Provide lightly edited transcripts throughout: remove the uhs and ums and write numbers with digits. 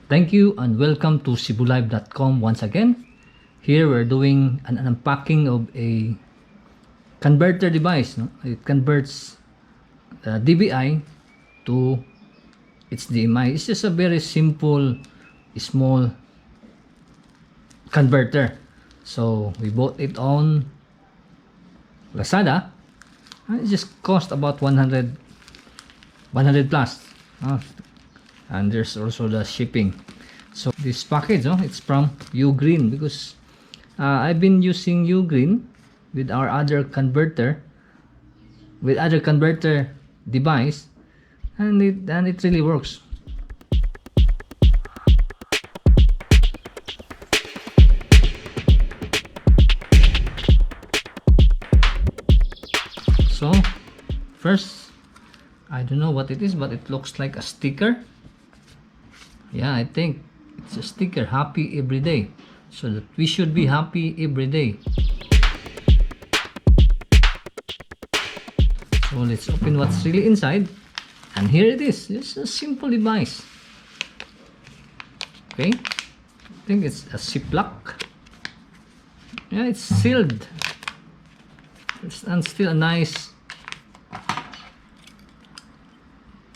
Thank you and welcome to cebulive.com once again. Here we're doing an unpacking of a converter device. No? It converts the DVI to its HDMI. It's just a very simple, small converter. So we bought it on Lazada. And it just cost about 100 plus. And there's also the shipping. So this package, it's from Ugreen, because I've been using Ugreen with our other converter, device, and it really works. So first, I don't know what it is, but it looks like a sticker. Yeah, I think it's a sticker, happy every day, so that we should be happy every day. So let's open what's really inside, and here it is. It's a simple device. Okay, I think it's a Ziploc. Yeah, it's sealed. And still a nice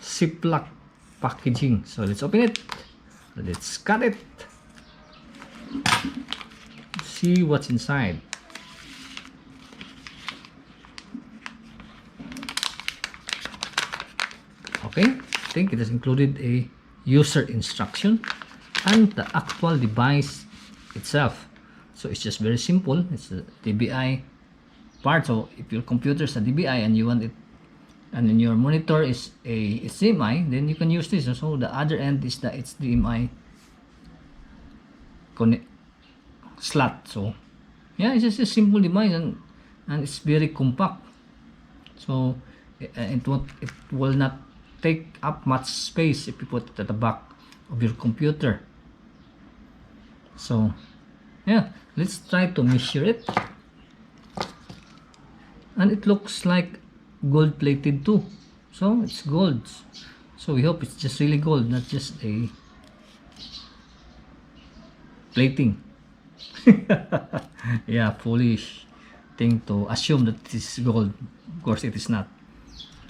Ziploc packaging. So let's open it. Let's cut it. See what's inside. Okay, I think it has included a user instruction and the actual device itself. So it's just very simple. It's a DVI part. So if your computer is a DVI and you want it, and then your monitor is a HDMI, then you can use this. So the other end is the HDMI slot. So yeah, it's just a simple device, and it's very compact. So it will not take up much space if you put it at the back of your computer. So yeah, let's try to measure it. And it looks like gold plated too. So it's gold. So we hope it's just really gold, not just a plating. Yeah, foolish thing to assume that this is gold. Of course it is not.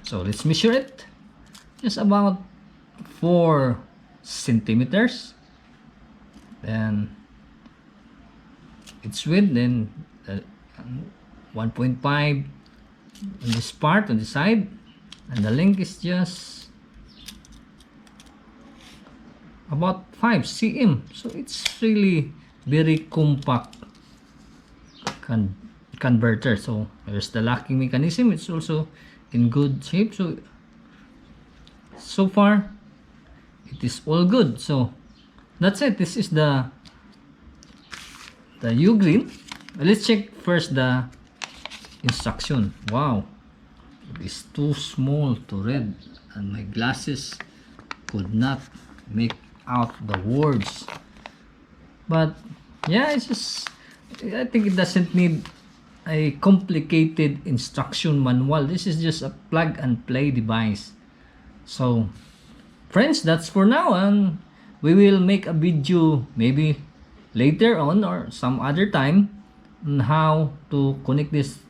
So let's measure it. Just about 4 centimeters. Then its width, then 1.5 on this part, on the side, and the length is just about 5 cm. So it's really very compact converter. So there's the locking mechanism. It's also in good shape. So far it is all good. So that's it. This is the Ugreen. Let's check first the instruction. Wow, it is too small to read, and my glasses could not make out the words. But yeah, it's just, I think it doesn't need a complicated instruction manual. This is just a plug and play device. So friends, that's for now, and we will make a video maybe later on or some other time on how to connect this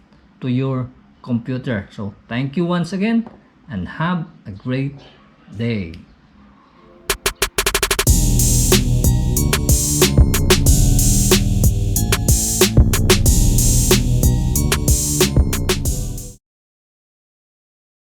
to your computer. So thank you once again, and have a great day.